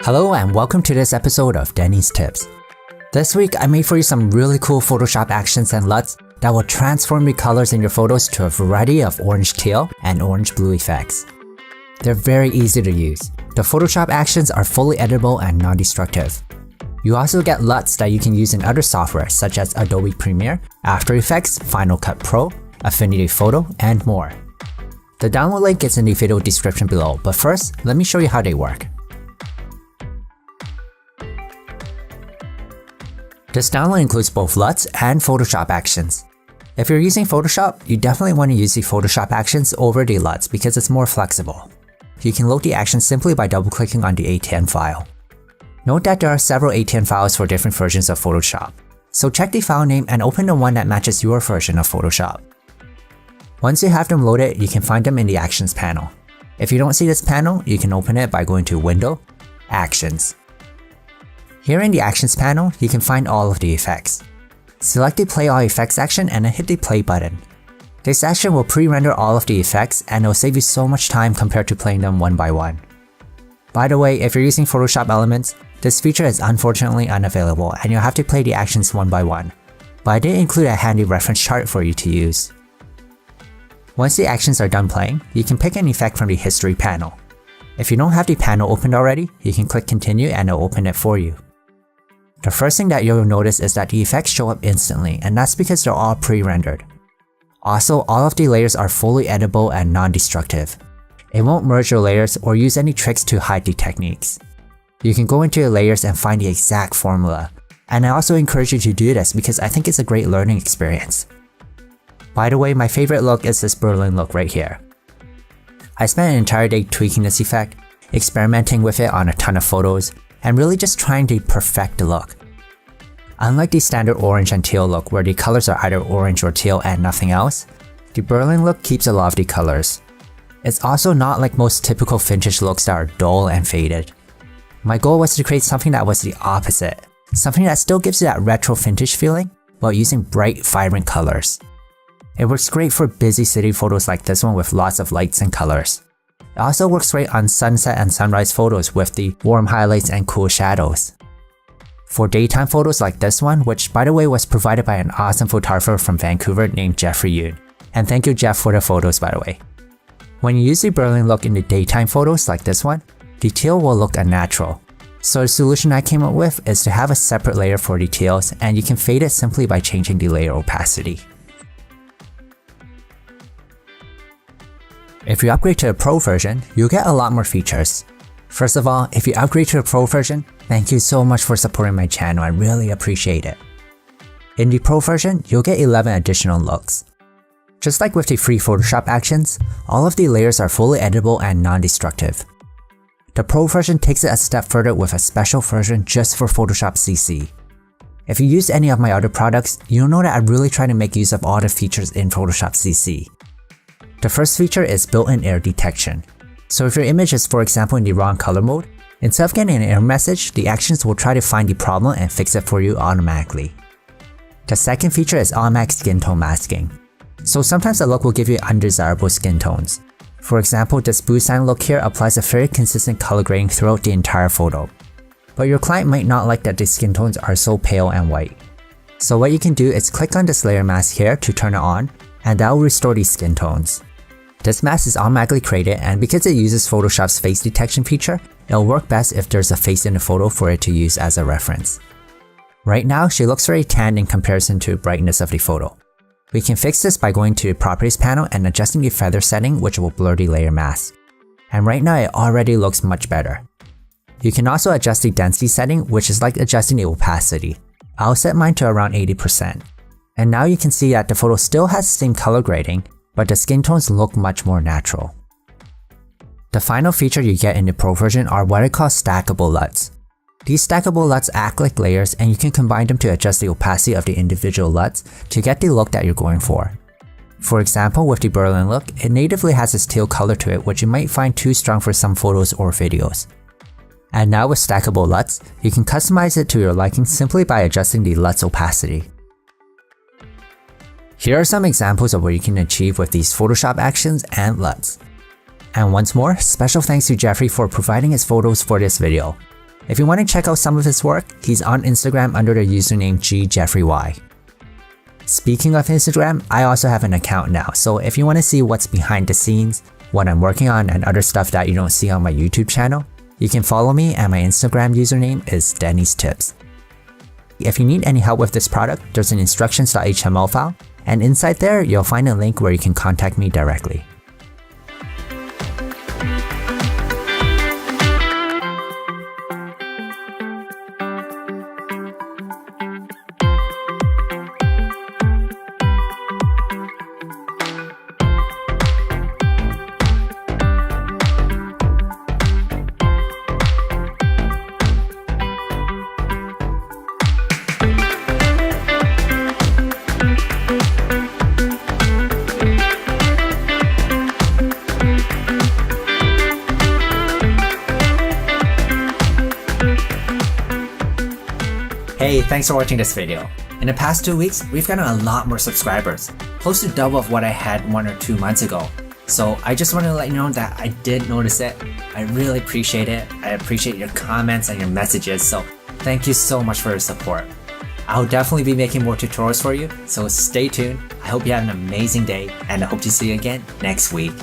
Hello and welcome to this episode of Denny's Tips. This week I made for you some really cool Photoshop actions and LUTs that will transform the colors in your photos to a variety of orange teal and orange blue effects. They're very easy to use. The Photoshop actions are fully editable and non-destructive. You also get LUTs that you can use in other software such as Adobe Premiere, After Effects, Final Cut Pro, Affinity Photo, and more. The download link is in the video description below, but first, let me show you how they work. This download includes both LUTs and Photoshop actions. If you're using Photoshop, you definitely want to use the Photoshop actions over the LUTs because it's more flexible. You can load the actions simply by double-clicking on the ATN file. Note that there are several ATN files for different versions of Photoshop, so check the file name and open the one that matches your version of Photoshop. Once you have them loaded, you can find them in the Actions panel. If you don't see this panel, you can open it by going to Window, Actions. Here in the Actions panel, you can find all of the effects. Select the Play All Effects action and then hit the play button. This action will pre-render all of the effects and it will save you so much time compared to playing them one by one. By the way, if you're using Photoshop Elements, this feature is unfortunately unavailable and you'll have to play the actions one by one, but I did include a handy reference chart for you to use. Once the actions are done playing, you can pick an effect from the History panel. If you don't have the panel opened already, you can click Continue and it'll open it for you. The first thing that you'll notice is that the effects show up instantly, and that's because they're all pre-rendered. Also, all of the layers are fully editable and non-destructive. It won't merge your layers or use any tricks to hide the techniques. You can go into your layers and find the exact formula, and I also encourage you to do this because I think it's a great learning experience. By the way, my favorite look is this Berlin look right here. I spent an entire day tweaking this effect, experimenting with it on a ton of photos, and really just trying to perfect the look. Unlike the standard orange and teal look where the colors are either orange or teal and nothing else, the Berlin look keeps a lot of the colors. It's also not like most typical vintage looks that are dull and faded. My goal was to create something that was the opposite, something that still gives you that retro vintage feeling while using bright, vibrant colors. It works great for busy city photos like this one with lots of lights and colors. It also works great on sunset and sunrise photos with the warm highlights and cool shadows. For daytime photos like this one, which by the way was provided by an awesome photographer from Vancouver named Jeffrey Yoon. And thank you Jeff for the photos by the way. When you use the Berlin look in the daytime photos like this one, the teal will look unnatural. So the solution I came up with is to have a separate layer for the teals, and you can fade it simply by changing the layer opacity. If you upgrade to the Pro version, you'll get a lot more features. First of all, if you upgrade to the Pro version, thank you so much for supporting my channel, I really appreciate it. In the Pro version, you'll get 11 additional looks. Just like with the free Photoshop actions, all of the layers are fully editable and non-destructive. The Pro version takes it a step further with a special version just for Photoshop CC. If you use any of my other products, you'll know that I really try to make use of all the features in Photoshop CC. The first feature is built-in error detection. So if your image is for example in the wrong color mode, instead of getting an error message, the actions will try to find the problem and fix it for you automatically. The second feature is automatic skin tone masking. So sometimes the look will give you undesirable skin tones. For example, this Busan look here applies a very consistent color grading throughout the entire photo. But your client might not like that the skin tones are so pale and white. So what you can do is click on this layer mask here to turn it on, and that will restore these skin tones. This mask is automatically created, and because it uses Photoshop's face detection feature, it'll work best if there's a face in the photo for it to use as a reference. Right now, she looks very tanned in comparison to the brightness of the photo. We can fix this by going to the Properties panel and adjusting the feather setting, which will blur the layer mask. And right now it already looks much better. You can also adjust the density setting, which is like adjusting the opacity. I'll set mine to around 80%. And now you can see that the photo still has the same color grading, but the skin tones look much more natural. The final feature you get in the Pro version are what I call stackable LUTs. These stackable LUTs act like layers, and you can combine them to adjust the opacity of the individual LUTs to get the look that you're going for. For example, with the Berlin look, it natively has this teal color to it which you might find too strong for some photos or videos. And now with stackable LUTs, you can customize it to your liking simply by adjusting the LUTs opacity. Here are some examples of what you can achieve with these Photoshop actions and LUTs. And once more, special thanks to Jeffrey for providing his photos for this video. If you want to check out some of his work, he's on Instagram under the username GJeffreyY. Speaking of Instagram, I also have an account now, so if you want to see what's behind the scenes, what I'm working on, and other stuff that you don't see on my YouTube channel, you can follow me and my Instagram username is Denny's Tips. If you need any help with this product, there's an instructions.html file, and inside there, you'll find a link where you can contact me directly. Hey, thanks for watching this video. In the past 2 weeks, we've gotten a lot more subscribers, close to double of what I had 1 or 2 months ago. So I just wanted to let you know that I did notice it. I really appreciate it. I appreciate your comments and your messages, so thank you so much for your support. I'll definitely be making more tutorials for you, so stay tuned. I hope you have an amazing day, and I hope to see you again next week.